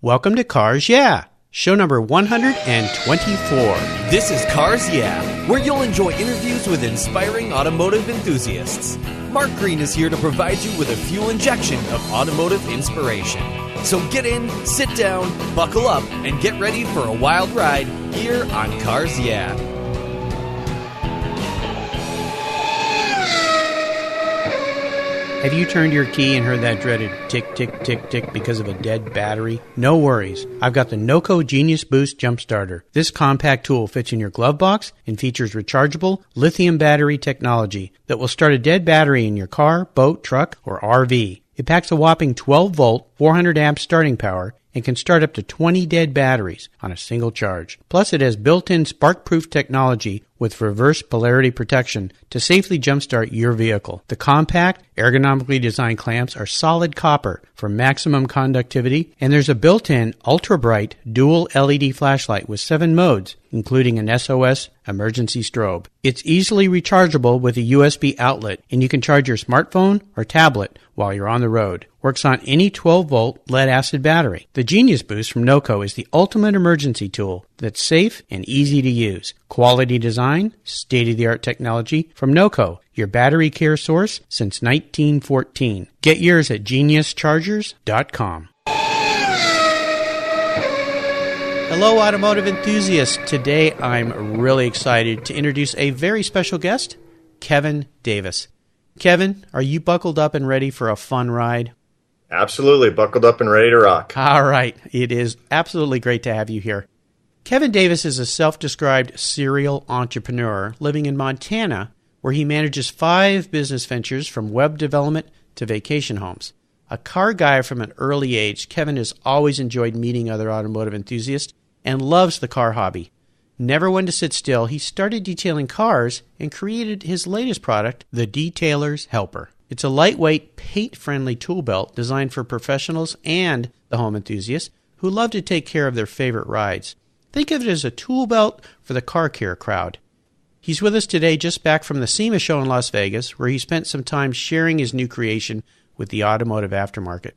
Welcome to Cars Yeah, show number 124. This is Cars Yeah, where you'll enjoy interviews with inspiring automotive enthusiasts. Mark Green is here to provide you with a fuel injection of automotive inspiration. So get in, sit down, buckle up, and get ready for a wild ride here on Cars Yeah. Have you turned your key and heard that dreaded tick, tick, tick, tick because of a dead battery? No worries. I've got the NOCO Genius Boost Jump Starter. This compact tool fits in your glove box and features rechargeable lithium battery technology that will start a dead battery in your car, boat, truck, or RV. It packs a whopping 12-volt, 400 amp starting power and can start up to 20 dead batteries on a single charge. Plus, it has built-in spark-proof technology with reverse polarity protection to safely jumpstart your vehicle. The compact, ergonomically designed clamps are solid copper for maximum conductivity, and there's a built-in ultra-bright dual LED flashlight with 7 modes, including an SOS emergency strobe. It's easily rechargeable with a USB outlet, and you can charge your smartphone or tablet while you're on the road. Works on any 12-volt lead-acid battery. The Genius Boost from NOCO is the ultimate emergency tool that's safe and easy to use. Quality design, state-of-the-art technology from NOCO, your battery care source since 1914. Get yours at geniuschargers.com. Hello, automotive enthusiasts. Today, I'm really excited to introduce a very special guest, Kevin Davis. Kevin, are you buckled up and ready for a fun ride? Absolutely, buckled up and ready to rock. All right. It is absolutely great to have you here. Kevin Davis is a self-described serial entrepreneur living in Montana, where he manages 5 business ventures from web development to vacation homes. A car guy from an early age, Kevin has always enjoyed meeting other automotive enthusiasts and loves the car hobby. Never one to sit still, he started detailing cars and created his latest product, the Detailer's Helper. It's a lightweight, paint-friendly tool belt designed for professionals and the home enthusiasts who love to take care of their favorite rides. Think of it as a tool belt for the car care crowd. He's with us today just back from the SEMA show in Las Vegas, where he spent some time sharing his new creation with the automotive aftermarket.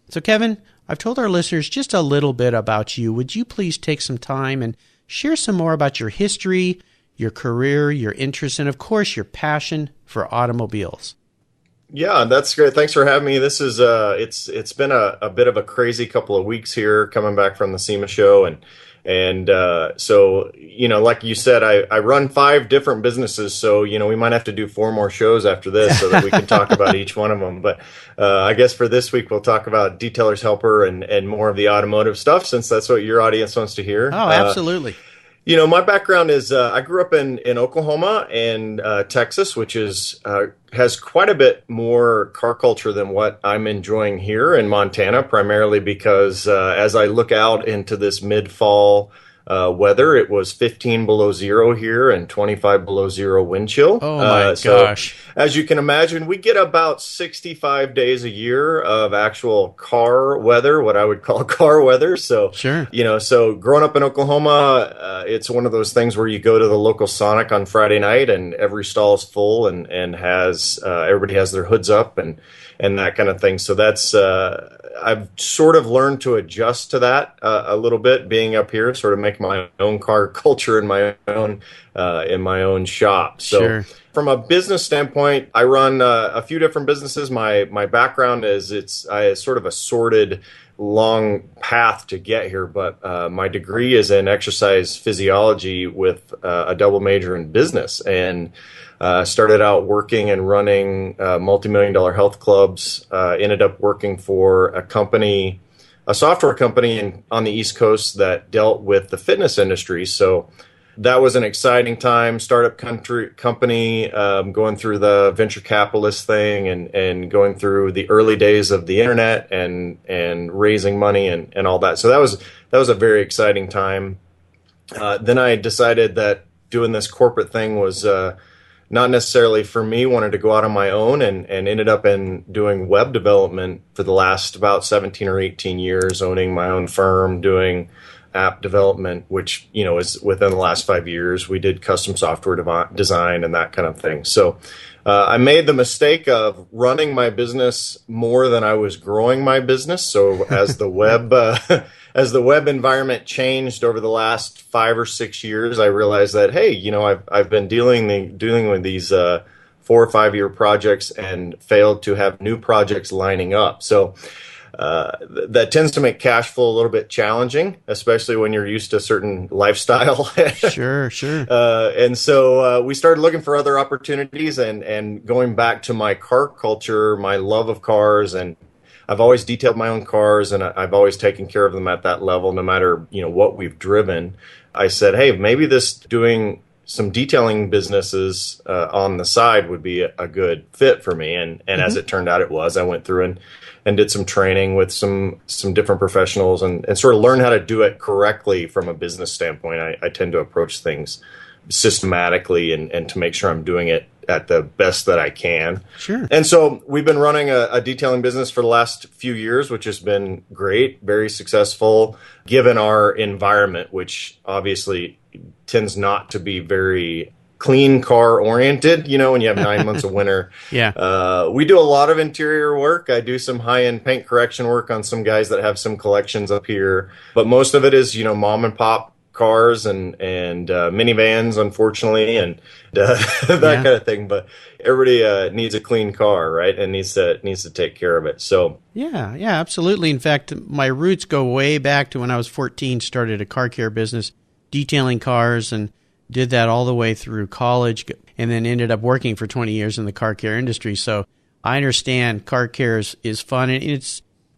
So Kevin, I've told our listeners just a little bit about you. Would you please take some time and share some more about your history, your career, your interests, and of course your passion for automobiles? Yeah, that's great. Thanks for having me. This is it's been a bit of a crazy couple of weeks here coming back from the SEMA show, and so like you said, I run 5 different businesses, so we might have to do 4 more shows after this so that we can talk about each one of them. But I guess for this week we'll talk about Detailer's Helper and more of the automotive stuff, since that's what your audience wants to hear. Oh, absolutely. My background is I grew up in Oklahoma and Texas, which has quite a bit more car culture than what I'm enjoying here in Montana, primarily because as I look out into this mid-fall weather, it was 15 below zero here and 25 below zero wind chill. Oh, my gosh. As you can imagine, we get about 65 days a year of actual car weather, what I would call car weather. So, sure. So growing up in Oklahoma, it's one of those things where you go to the local Sonic on Friday night and every stall is full and has everybody has their hoods up and that kind of thing. So that's I've sort of learned to adjust to that a little bit, being up here, sort of make my own car culture in my own shop. So sure. From a business standpoint, I run a few different businesses. My background is I sort of a sorted long path to get here, but my degree is in exercise physiology with a double major in business, and started out working and running multi-million-dollar health clubs. Ended up working for a software company on the East Coast that dealt with the fitness industry. So that was an exciting time. Startup company, going through the venture capitalist thing and going through the early days of the internet and raising money and all that. So that was a very exciting time. Then I decided that doing this corporate thing was not necessarily for me. Wanted to go out on my own and ended up in doing web development for the last about 17 or 18 years, owning my own firm, doing app development, which, is within the last 5 years. We did custom software design and that kind of thing. So I made the mistake of running my business more than I was growing my business. So as the web as the web environment changed over the last 5 or 6 years, I realized that, hey, I've been dealing with these 4 or 5 year projects and failed to have new projects lining up. So that tends to make cash flow a little bit challenging, especially when you're used to a certain lifestyle. Sure. And so we started looking for other opportunities and going back to my car culture, my love of cars. And I've always detailed my own cars, and I've always taken care of them at that level, no matter, what we've driven. I said, hey, maybe doing some detailing businesses on the side would be a good fit for me. And as it turned out, it was. I went through and did some training with some different professionals and sort of learn how to do it correctly from a business standpoint. I tend to approach things systematically and to make sure I'm doing it at the best that I can. Sure. And so we've been running a detailing business for the last few years, which has been great, very successful, given our environment, which obviously tends not to be very clean car oriented, when you have 9 months of winter. Yeah. We do a lot of interior work. I do some high-end paint correction work on some guys that have some collections up here. But most of it is, mom and pop cars and minivans, unfortunately, and that kind of thing. But everybody needs a clean car, right? And needs to take care of it. So yeah, absolutely. In fact, my roots go way back to when I was 14, started a car care business, detailing cars, and did that all the way through college, and then ended up working for 20 years in the car care industry. So I understand car care is fun, and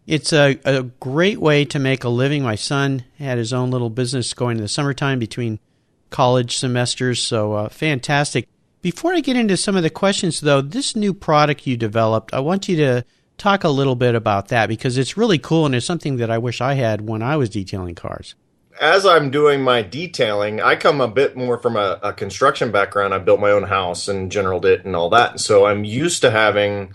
it's a great way to make a living. My son had his own little business going in the summertime between college semesters, so fantastic. Before I get into some of the questions, though, this new product you developed, I want you to talk a little bit about that, because it's really cool, and it's something that I wish I had when I was detailing cars. As I'm doing my detailing, I come a bit more from a construction background. I built my own house and generaled it and all that. So I'm used to having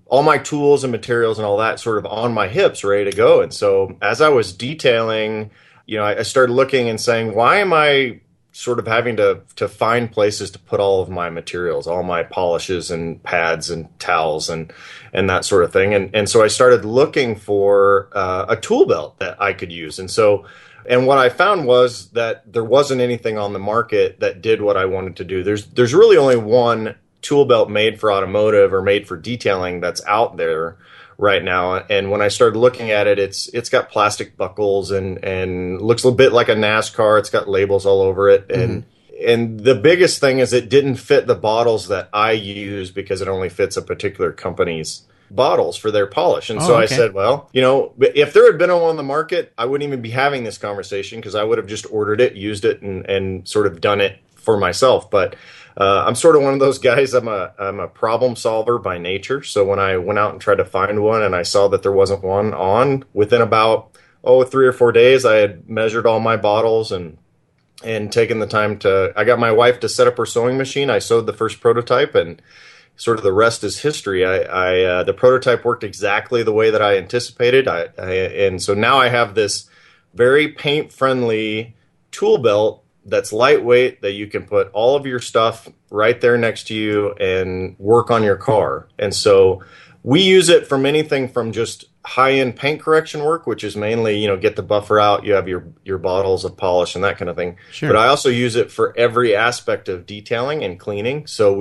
all my tools and materials and all that sort of on my hips, ready to go. And so as I was detailing, I started looking and saying, why am I sort of having to find places to put all of my materials, all my polishes and pads and towels and that sort of thing. And so I started looking for a tool belt that I could use. And what I found was that there wasn't anything on the market that did what I wanted to do. There's really only one tool belt made for automotive or made for detailing that's out there right now. And when I started looking at it, it's got plastic buckles and looks a little bit like a NASCAR. It's got labels all over it. And the biggest thing is it didn't fit the bottles that I use, because it only fits a particular company's bottles for their polish. And so I said, well, if there had been one on the market, I wouldn't even be having this conversation, because I would have just ordered it, used it, and sort of done it for myself. But I'm sort of one of those guys. I'm a problem solver by nature. So when I went out and tried to find one and I saw that there wasn't one on, within about 3 or 4 days, I had measured all my bottles and taken the time I got my wife to set up her sewing machine. I sewed the first prototype, and sort of the rest is history. The prototype worked exactly the way that I anticipated. And so now I have this very paint-friendly tool belt that's lightweight, that you can put all of your stuff right there next to you and work on your car. And so we use it from anything from just high-end paint correction work, which is mainly, get the buffer out, you have your bottles of polish and that kind of thing. Sure. But I also use it for every aspect of detailing and cleaning. So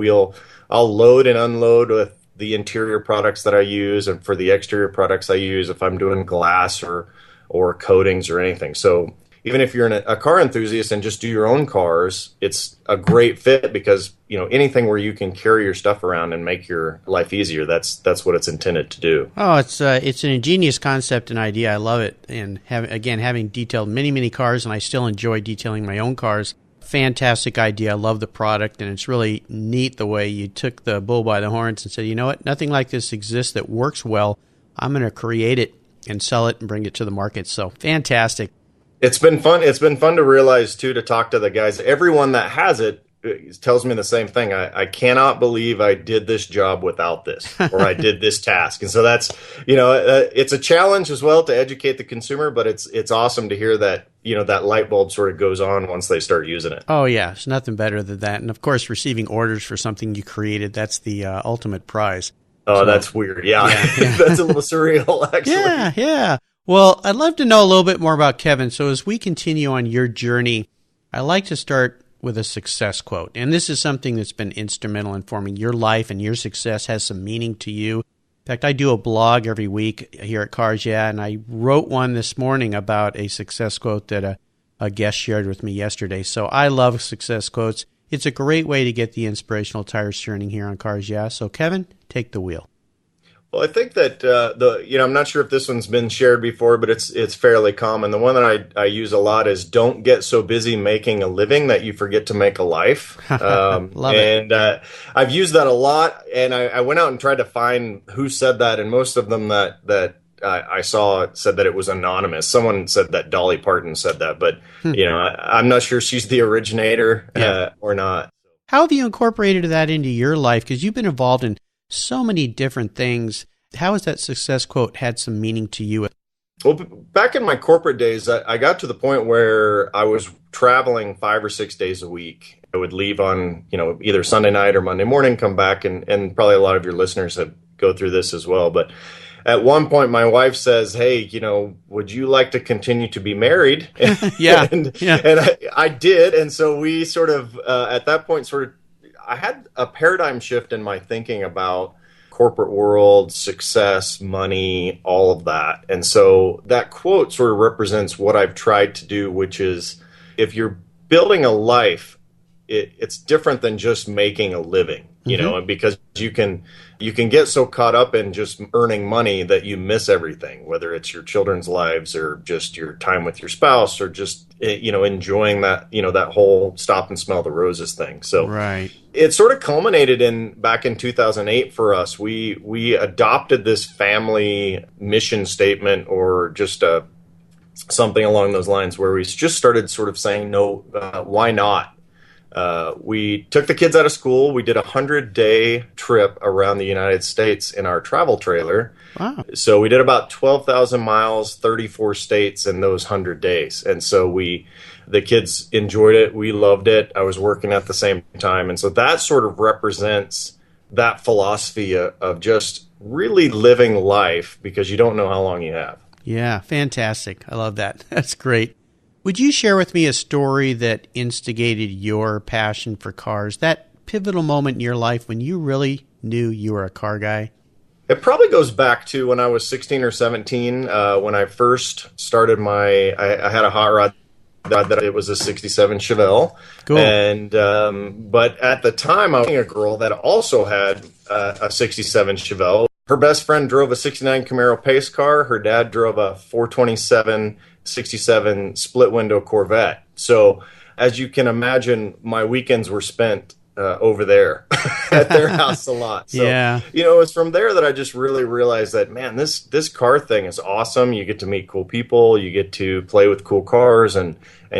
I'll load and unload with the interior products that I use, and for the exterior products I use if I'm doing glass or coatings or anything. So even if you're a car enthusiast and just do your own cars, it's a great fit, because anything where you can carry your stuff around and make your life easier, that's what it's intended to do. Oh, it's an ingenious concept and idea. I love it. And having detailed many cars, and I still enjoy detailing my own cars. Fantastic idea. I love the product, and it's really neat the way you took the bull by the horns and said, you know what, nothing like this exists that works well. I'm going to create it and sell it and bring it to the market. So fantastic. It's been fun. It's been fun to realize too, to talk to the guys. Everyone that has it tells me the same thing. I cannot believe I did this job without this, or I did this task. And so that's, it's a challenge as well to educate the consumer, but it's awesome to hear that, that light bulb sort of goes on once they start using it. Oh, yeah. There's nothing better than that. And of course, receiving orders for something you created, that's the ultimate prize. Oh, So, that's weird. Yeah. Yeah. That's a little surreal, actually. Yeah. Well, I'd love to know a little bit more about Kevin. So as we continue on your journey, I like to start with a success quote. And this is something that's been instrumental in forming your life, and your success has some meaning to you. In fact, I do a blog every week here at Cars Yeah, and I wrote one this morning about a success quote that a guest shared with me yesterday. So I love success quotes. It's a great way to get the inspirational tires churning here on Cars Yeah. So Kevin, take the wheel. Well, I think that I'm not sure if this one's been shared before, but it's fairly common. The one that I use a lot is "Don't get so busy making a living that you forget to make a life." Love it. And I've used that a lot. And I went out and tried to find who said that, and most of them that I saw said that it was anonymous. Someone said that Dolly Parton said that, but I'm not sure she's the originator or not. How have you incorporated that into your life? Because you've been involved in so many different things. How has that success quote had some meaning to you? Well, back in my corporate days, I got to the point where I was traveling 5 or 6 days a week. I would leave on, either Sunday night or Monday morning, come back, and probably a lot of your listeners have go through this as well. But at one point, my wife says, "Hey, would you like to continue to be married?" Yeah. and I did. And so we sort of, at that point, I had a paradigm shift in my thinking about corporate world, success, money, all of that. And so that quote sort of represents what I've tried to do, which is if you're building a life, it's different than just making a living, because you can get so caught up in just earning money that you miss everything, whether it's your children's lives or just your time with your spouse or just, enjoying that, that whole stop and smell the roses thing. So Right. It sort of culminated back in 2008 for us. We adopted this family mission statement, or just something along those lines, where we just started sort of saying, no, why not? We took the kids out of school. We did a 100-day trip around the United States in our travel trailer. Wow. So we did about 12,000 miles, 34 states in those 100 days. And so the kids enjoyed it. We loved it. I was working at the same time. And so that sort of represents that philosophy of just really living life, because you don't know how long you have. Yeah, fantastic. I love that. That's great. Would you share with me a story that instigated your passion for cars, that pivotal moment in your life when you really knew you were a car guy? It probably goes back to when I was 16 or 17, when I first started I had a hot rod that it was a 67 Chevelle. Cool. And, but at the time I was dating a girl that also had a 67 Chevelle. Her best friend drove a 69 Camaro pace car. Her dad drove a 427 67 split window Corvette. So as you can imagine, my weekends were spent over there at their house a lot. So, Yeah. it was from there that I just really realized that, man, this car thing is awesome. You get to meet cool people. You get to play with cool cars and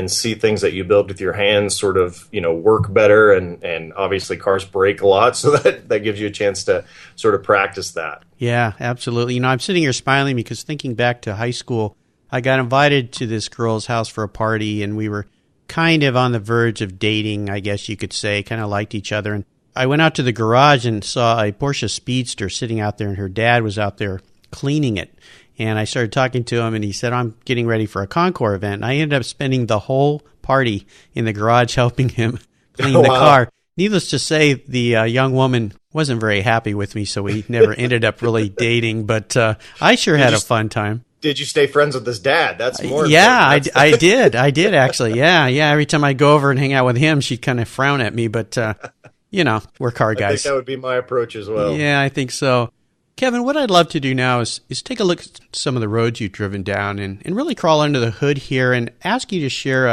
see things that you build with your hands sort of, work better. And obviously cars break a lot. So that gives you a chance to sort of practice that. Yeah, absolutely. I'm sitting here smiling because thinking back to high school, I got invited to this girl's house for a party, and we were kind of on the verge of dating, I guess you could say, kind of liked each other. And I went out to the garage and saw a Porsche Speedster sitting out there, and her dad was out there cleaning it. And I started talking to him, and he said, "I'm getting ready for a Concours event." And I ended up spending the whole party in the garage helping him clean the car. Needless to say, the young woman wasn't very happy with me, so we never ended up really dating. But I sure had a fun time. Did you stay friends with his dad? That's more. Yeah, I did. I did actually. Yeah. Every time I go over and hang out with him, she'd kind of frown at me. But, we're car guys. I think that would be my approach as well. Yeah, I think so. Kevin, what I'd love to do now is take a look at some of the roads you've driven down and really crawl under the hood here and ask you to share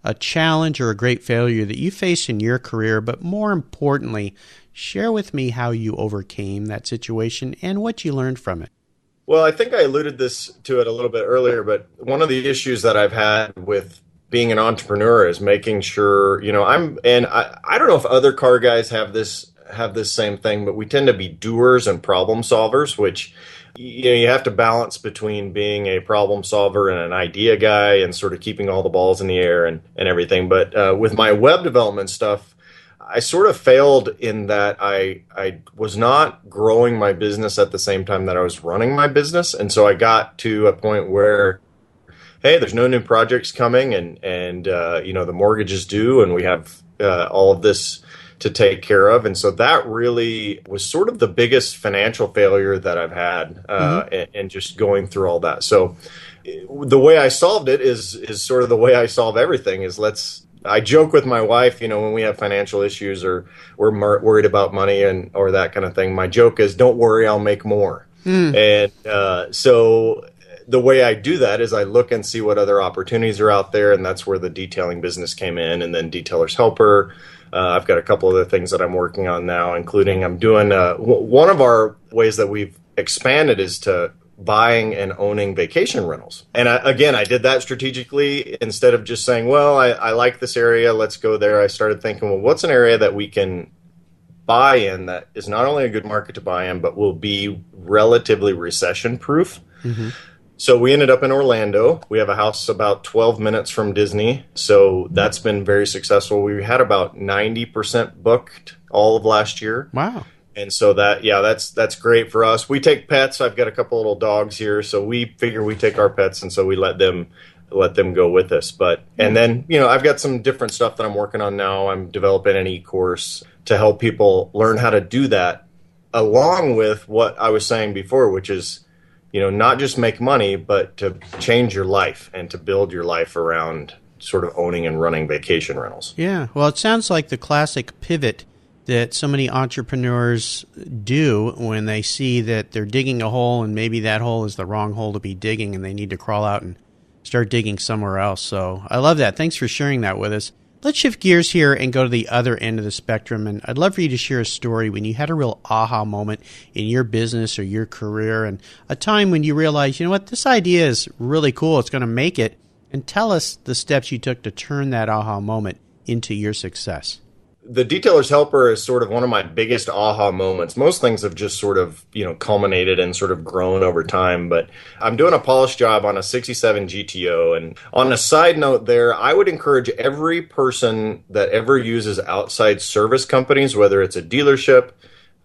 a challenge or a great failure that you faced in your career, but more importantly, share with me how you overcame that situation and what you learned from it. Well, I think I alluded to it a little bit earlier, but one of the issues that I've had with being an entrepreneur is making sure, I don't know if other car guys have this same thing, but we tend to be doers and problem solvers, which you have to balance between being a problem solver and an idea guy and sort of keeping all the balls in the air and everything. But with my web development stuff, I sort of failed in that I was not growing my business at the same time that I was running my business. And so I got to a point where, hey, there's no new projects coming and the mortgage is due and we have all of this to take care of. And so that really was sort of the biggest financial failure that I've had and just going through all that. So the way I solved it is sort of the way I solve everything is I joke with my wife, when we have financial issues or we're worried about money or that kind of thing, my joke is, don't worry, I'll make more. And so the way I do that is I look and see what other opportunities are out there. And that's where the detailing business came in, and then Detailer's Helper. I've got a couple other things that I'm working on now, including I'm doing one of our ways that we've expanded is to buying and owning vacation rentals. And I did that strategically instead of just saying, well, I like this area, let's go there. I started thinking, well, what's an area that we can buy in that is not only a good market to buy in, but will be relatively recession proof. So we ended up in Orlando. We have a house about 12 minutes from Disney. So that's been very successful. We had about 90% booked all of last year. Wow. And so that's great for us. We take pets. I've got a couple little dogs here. So we figure we take our pets, and so we let them go with us. And then, I've got some different stuff that I'm working on now. I'm developing an e-course to help people learn how to do that, along with what I was saying before, which is, not just make money, but to change your life and to build your life around sort of owning and running vacation rentals. Yeah. Well, it sounds like the classic pivot that so many entrepreneurs do when they see that they're digging a hole and maybe that hole is the wrong hole to be digging and they need to crawl out and start digging somewhere else. So I love that. Thanks for sharing that with us. Let's shift gears here and go to the other end of the spectrum. And I'd love for you to share a story when you had a real aha moment in your business or your career, and a time when you realized, this idea is really cool. It's going to make it. And tell us the steps you took to turn that aha moment into your success. The Detailer's Helper is sort of one of my biggest aha moments. Most things have just sort of, culminated and sort of grown over time. But I'm doing a polish job on a 67 GTO. And on a side note there, I would encourage every person that ever uses outside service companies, whether it's a dealership,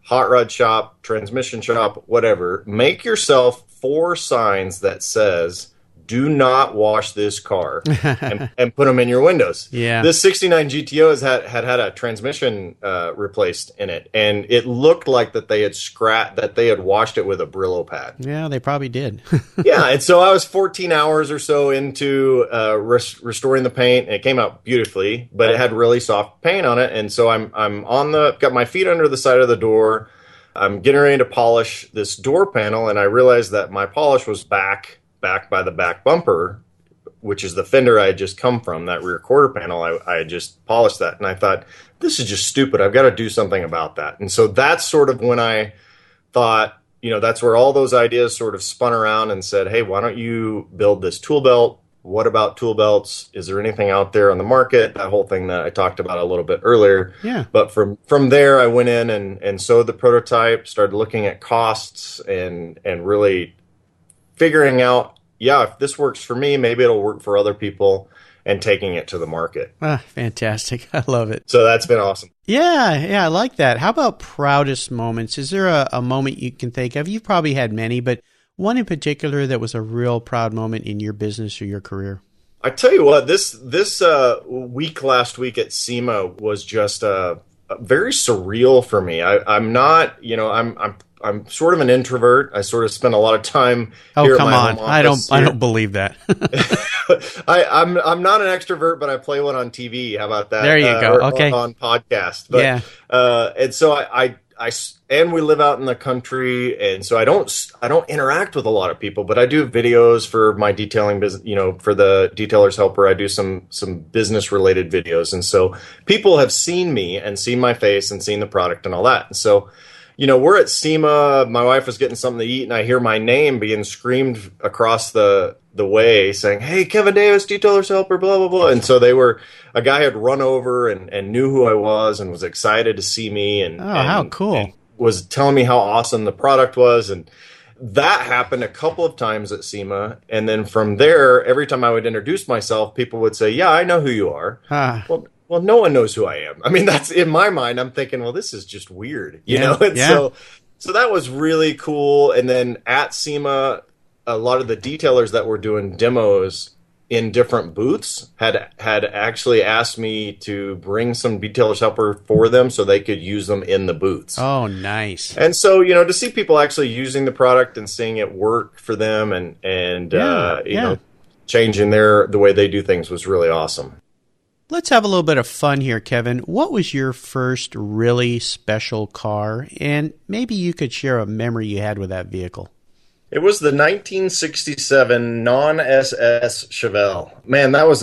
hot rod shop, transmission shop, whatever, make yourself 4 signs that says, do not wash this car, and put them in your windows. Yeah. This 69 GTO has had a transmission replaced in it, and it looked like that they had washed it with a Brillo pad. Yeah, they probably did. Yeah, and so I was 14 hours or so into restoring the paint, and it came out beautifully, but it had really soft paint on it, and so I'm got my feet under the side of the door. I'm getting ready to polish this door panel, and I realized that my polish was back by the back bumper, which is the fender I had just come from, that rear quarter panel. I had just polished that, and I thought, this is just stupid. I've got to do something about that. And so that's sort of when I thought, that's where all those ideas sort of spun around and said, hey, why don't you build this tool belt? What about tool belts? Is there anything out there on the market? That whole thing that I talked about a little bit earlier. Yeah. But from there, I went in and sewed the prototype, started looking at costs and really figuring out, if this works for me, maybe it'll work for other people, and taking it to the market. Fantastic. I love it. So that's been awesome. Yeah, I like that. How about proudest moments? Is there a moment you can think of? You've probably had many, but one in particular that was a real proud moment in your business or your career? I tell you what, this week last week at SEMA was just very surreal for me. I'm sort of an introvert. I sort of spend a lot of time here at my home office. I don't believe that. I'm not an extrovert, but I play one on TV. How about that? There you go. Okay. On podcast. But, yeah. And so and we live out in the country, and so I don't interact with a lot of people, but I do videos for my detailing business. For the Detailer's Helper, I do some business related videos, and so people have seen me and seen my face and seen the product and all that. And so, we're at SEMA. My wife was getting something to eat, and I hear my name being screamed across the the way saying, "Hey, Kevin Davis, detailer's helper, blah, blah, blah." And so a guy had run over and knew who I was and was excited to see me how cool. and was telling me how awesome the product was. And that happened a couple of times at SEMA. And then from there, every time I would introduce myself, people would say, "Yeah, I know who you are." Well, no one knows who I am. I mean, that's in my mind. I'm thinking, well, this is just weird, you know? And so that was really cool. And then at SEMA, a lot of the detailers that were doing demos in different booths had actually asked me to bring some detailer's helper for them so they could use them in the booths. Oh, nice. And so, you know, to see people actually using the product and seeing it work for them and you know, changing the way they do things was really awesome. Let's have a little bit of fun here, Kevin. What was your first really special car? And maybe you could share a memory you had with that vehicle. It was the 1967 non-SS Chevelle. Man, that was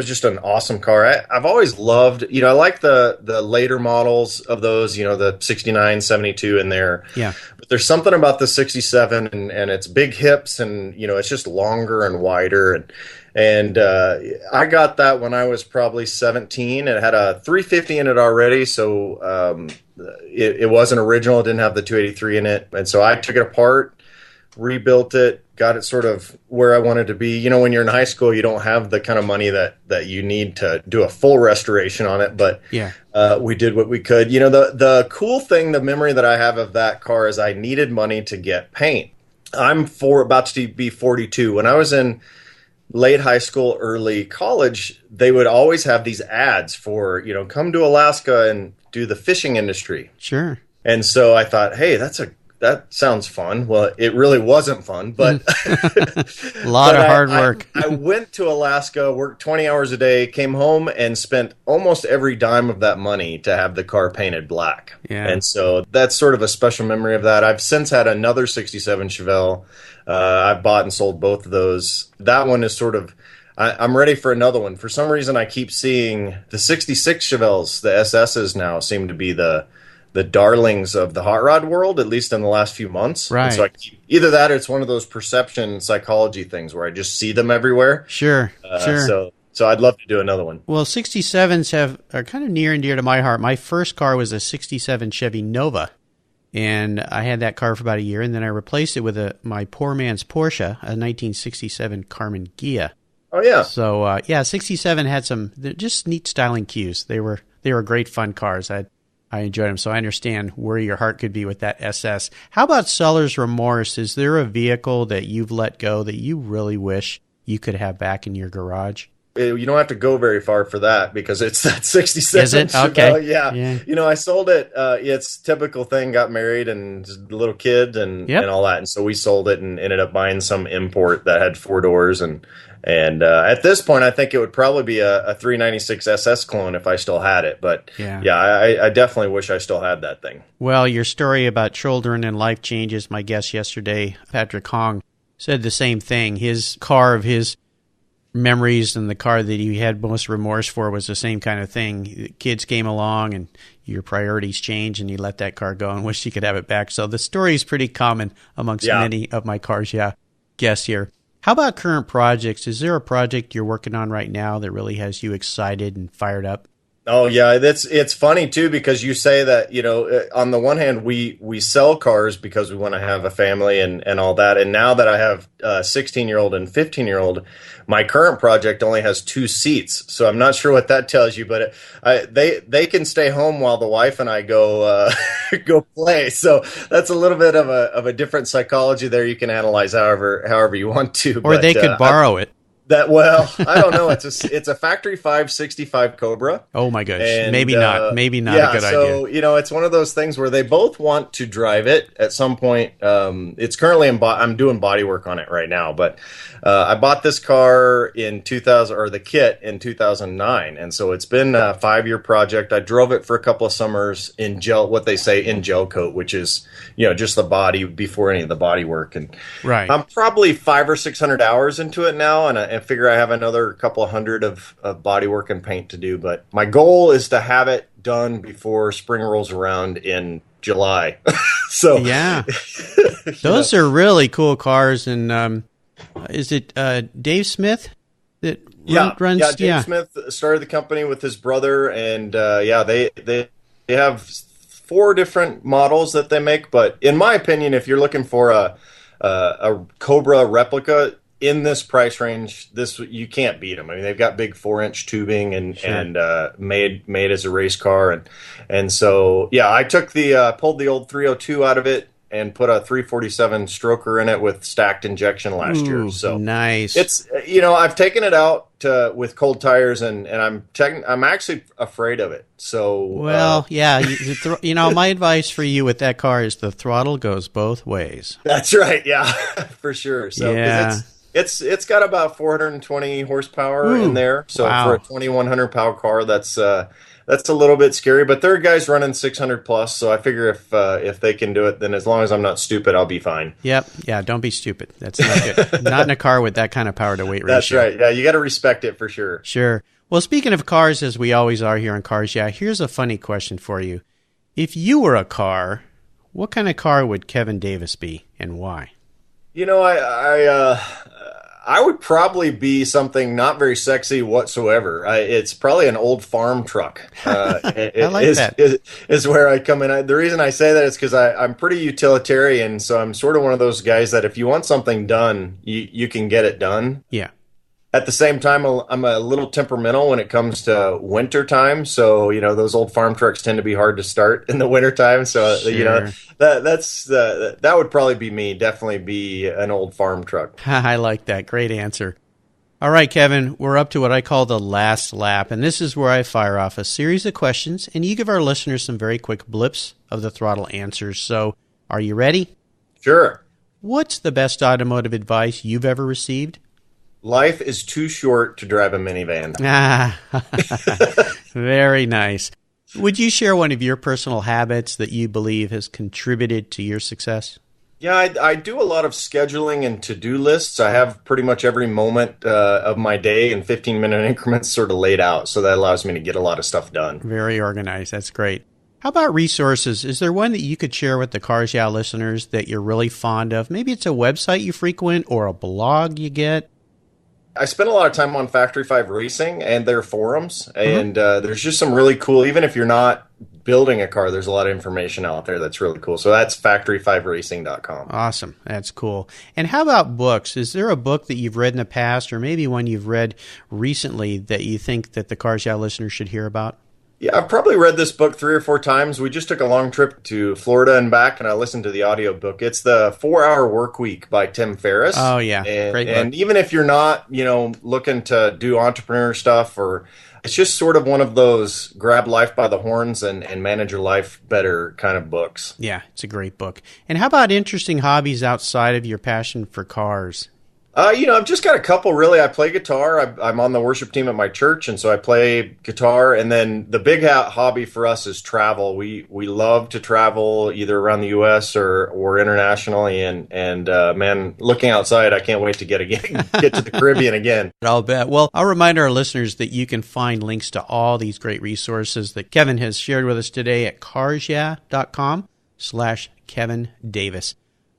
just an awesome car. I've always loved, you know, I like the later models of those, you know, the 69, 72 in there. Yeah. But there's something about the 67 and its big hips and, you know, it's just longer and wider. And I got that when I was probably 17. It had a 350 in it already, so it wasn't original. It didn't have the 283 in it. And so I took it apart, rebuilt it, got it sort of where I wanted to be. You know, when you're in high school, you don't have the kind of money that you need to do a full restoration on it, but we did what we could. You know, the cool thing, the memory that I have of that car is I needed money to get paint. I'm about to be 42. When I was in late high school, early college, they would always have these ads for, you know, come to Alaska and do the fishing industry. Sure. And so I thought, hey, that sounds fun. Well, it really wasn't fun, but a lot of hard work. I went to Alaska, worked 20 hours a day, came home and spent almost every dime of that money to have the car painted black. Yeah. And so that's sort of a special memory of that. I've since had another 67 Chevelle. I've bought and sold both of those. That one is sort of, I'm ready for another one. For some reason, I keep seeing the 66 Chevelles, the SSs now seem to be the darlings of the hot rod world, at least in the last few months. Right. And so either that or it's one of those perception psychology things where I just see them everywhere. Sure. So I'd love to do another one. Well, 67s are kind of near and dear to my heart. My first car was a 67 Chevy Nova. And I had that car for about a year, and then I replaced it with my poor man's Porsche, a 1967 Carmen Ghia. Oh, yeah. So, 67 had some just neat styling cues. They were great fun cars. I enjoyed them, so I understand where your heart could be with that SS. How about seller's remorse? Is there a vehicle that you've let go that you really wish you could have back in your garage? You don't have to go very far for that because it's that 67. Is it? Okay. Yeah. You know, I sold it. It's typical thing, got married and a little kid and all that. And so we sold it and ended up buying some import that had 4 doors. And at this point, I think it would probably be a 396 SS clone if I still had it. But I definitely wish I still had that thing. Well, your story about children and life changes, my guest yesterday, Patrick Hong, said the same thing. His car of his memories and the car that he had most remorse for was the same kind of thing. Kids came along and your priorities changed and you let that car go and wish you could have it back. So the story is pretty common amongst many of my cars guests here. How about current projects? Is there a project you're working on right now that really has you excited and fired up? Oh yeah, it's funny too because you say that, you know, on the one hand we sell cars because we want to have a family and all that, and now that I have a 16-year-old and 15-year-old, my current project only has 2 seats, so I'm not sure what that tells you, but they can stay home while the wife and I go go play. So that's a little bit of a different psychology there. You can analyze however you want to, or they could borrow it. I don't know. It's a factory 565 Cobra. Oh my gosh. And, maybe not a good idea. So, you know, it's one of those things where they both want to drive it at some point. It's currently I'm doing body work on it right now, but I bought this car in 2000 or the kit in 2009. And so it's been a 5-year project. I drove it for a couple of summers in gel coat, which is, you know, just the body before any of the body work. And I'm probably 500 or 600 hours into it now. And I figure I have another couple of hundred of body work and paint to do. But my goal is to have it done before spring rolls around in July. So yeah, those are really cool cars. And Is it Dave Smith that runs? Yeah, Dave Smith started the company with his brother, and they have 4 different models that they make. But in my opinion, if you're looking for a Cobra replica in this price range, you can't beat them. I mean, they've got big 4-inch tubing and made as a race car, and so I took pulled the old 302 out of it and put a 347 stroker in it with stacked injection last year. So nice. It's I've taken it out with cold tires, and I'm actually afraid of it. So my advice for you with that car is the throttle goes both ways. That's right. Yeah, for sure. So it's got about 420 horsepower in there. So for a 2100 power car, that's a little bit scary, but there are guys running 600 plus, so I figure if they can do it, then as long as I'm not stupid, I'll be fine. Yep. Yeah, don't be stupid. That's not good. Not in a car with that kind of power to weight ratio. That's right. Yeah, you got to respect it for sure. Sure. Well, speaking of cars, as we always are here on Cars Yeah, here's a funny question for you. If you were a car, what kind of car would Kevin Davis be, and why? I would probably be something not very sexy whatsoever. It's probably an old farm truck. I like that. Is where I come in. The reason I say that is because I'm pretty utilitarian, so I'm sort of one of those guys that if you want something done, you can get it done. Yeah. At the same time, I'm a little temperamental when it comes to winter time. So, those old farm trucks tend to be hard to start in the winter time. So, sure. that would probably be me. Definitely be an old farm truck. I like that. Great answer. All right, Kevin, we're up to what I call the last lap. And this is where I fire off a series of questions and you give our listeners some very quick blips of the throttle answers. So are you ready? Sure. What's the best automotive advice you've ever received? Life is too short to drive a minivan. Very nice. Would you share one of your personal habits that you believe has contributed to your success? Yeah, I do a lot of scheduling and to-do lists. I have pretty much every moment of my day in 15-minute increments sort of laid out, so that allows me to get a lot of stuff done. Very organized. That's great. How about resources? Is there one that you could share with the Cars Yeah listeners that you're really fond of? Maybe it's a website you frequent or a blog you get? I spend a lot of time on Factory 5 Racing and their forums, and there's just some really cool, even if you're not building a car, there's a lot of information out there that's really cool. So that's factory5racing.com. Awesome. That's cool. And how about books? Is there a book that you've read in the past or maybe one you've read recently that you think that the Cars Yeah listeners should hear about? Yeah, I've probably read this book 3 or 4 times. We just took a long trip to Florida and back, and I listened to the audiobook. It's The 4-Hour Work Week by Tim Ferriss. Oh, yeah. Great book. And even if you're not, looking to do entrepreneur stuff, or it's just sort of one of those grab life by the horns and manage your life better kind of books. Yeah, it's a great book. And how about interesting hobbies outside of your passion for cars? I've just got a couple, really. I play guitar. I'm on the worship team at my church, and so I play guitar. And then the big hobby for us is travel. We love to travel either around the U.S. or internationally. And man, looking outside, I can't wait to get to the Caribbean again. I'll bet. Well, I'll remind our listeners that you can find links to all these great resources that Kevin has shared with us today at carsyeah.com/Kevin Davis.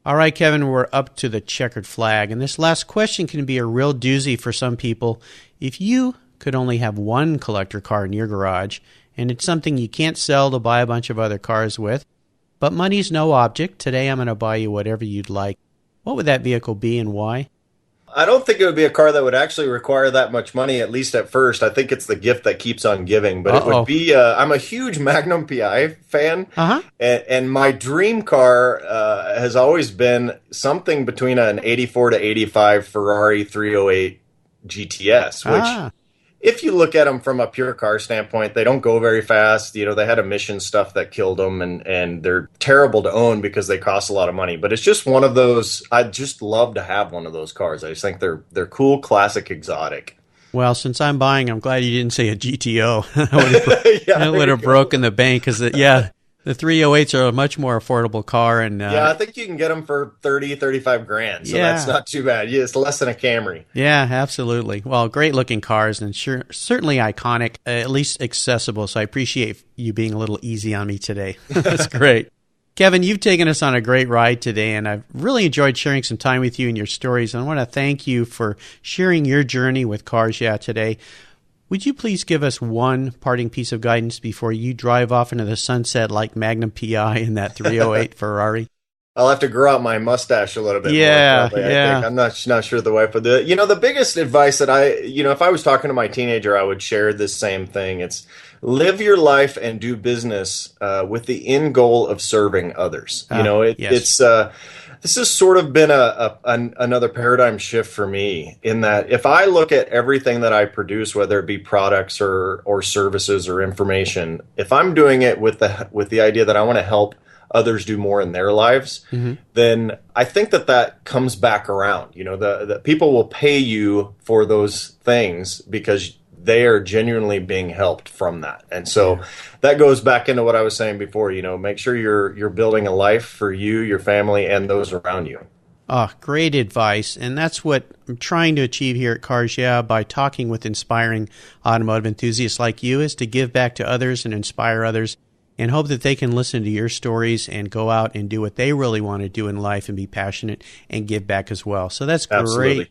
All right, Kevin, we're up to the checkered flag, and this last question can be a real doozy for some people. If you could only have one collector car in your garage, and it's something you can't sell to buy a bunch of other cars with, but money's no object, today I'm going to buy you whatever you'd like, what would that vehicle be and why? I don't think it would be a car that would actually require that much money, at least at first. I think it's the gift that keeps on giving. But It would be, I'm a huge Magnum PI fan. And my dream car has always been something between an 84 to 85 Ferrari 308 GTS, which if you look at them from a pure car standpoint, they don't go very fast. They had emission stuff that killed them, and they're terrible to own because they cost a lot of money. But it's just one of those. I'd just love to have one of those cars. I just think they're cool, classic, exotic. Well, since I'm buying, I'm glad you didn't say a GTO. That would have broken the bank because, the 308s are a much more affordable car. And I think you can get them for 30, 35 grand. So that's not too bad. Yeah, it's less than a Camry. Yeah, absolutely. Well, great looking cars and certainly iconic, at least accessible. So I appreciate you being a little easy on me today. That's great. Kevin, you've taken us on a great ride today, and I've really enjoyed sharing some time with you and your stories. And I want to thank you for sharing your journey with Cars Yeah today. Would you please give us one parting piece of guidance before you drive off into the sunset like Magnum PI in that 308 Ferrari? I'll have to grow out my mustache a little bit more. Probably, I think. I'm not sure the wife would do it. The biggest advice that if I was talking to my teenager, I would share this same thing. It's live your life and do business with the end goal of serving others. Yes. This has sort of been another paradigm shift for me, in that if I look at everything that I produce, whether it be products or services or information, if I'm doing it with the idea that I want to help others do more in their lives, then I think that comes back around. The people will pay you for those things because they are genuinely being helped from that. And so that goes back into what I was saying before, make sure you're building a life for you, your family, and those around you. Oh, great advice. And that's what I'm trying to achieve here at Cars Yeah by talking with inspiring automotive enthusiasts like you, is to give back to others and inspire others, and hope that they can listen to your stories and go out and do what they really want to do in life and be passionate and give back as well. So that's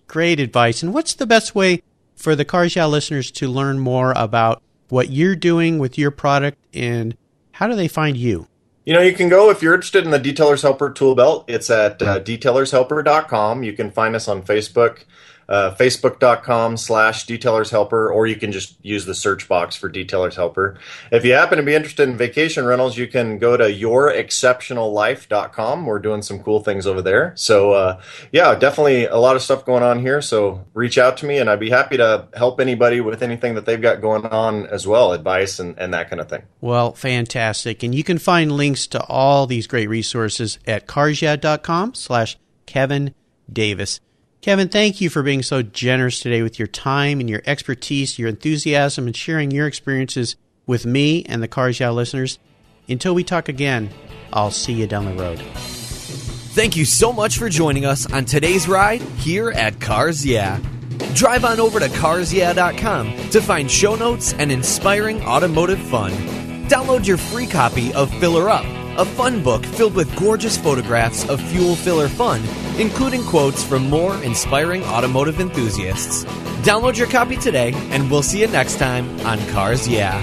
great advice. And what's the best way for the Cars Yeah listeners to learn more about what you're doing with your product, and how do they find you? You can go, if you're interested in the Detailer's Helper tool belt, it's at detailershelper.com. You can find us on Facebook, facebook.com/Detailers Helper, or you can just use the search box for Detailers Helper. If you happen to be interested in vacation rentals, you can go to yourexceptionallife.com. We're doing some cool things over there. So, definitely a lot of stuff going on here. So reach out to me, and I'd be happy to help anybody with anything that they've got going on as well, advice and that kind of thing. Well, fantastic. And you can find links to all these great resources at carsyeah.com/Kevin Davis. Kevin, thank you for being so generous today with your time and your expertise, your enthusiasm, and sharing your experiences with me and the Cars Yeah listeners. Until we talk again, I'll see you down the road. Thank you so much for joining us on today's ride here at Cars Yeah. Drive on over to carsyeah.com to find show notes and inspiring automotive fun. Download your free copy of Filler Up, a fun book filled with gorgeous photographs of fuel filler fun, including quotes from more inspiring automotive enthusiasts. Download your copy today, and we'll see you next time on Cars Yeah.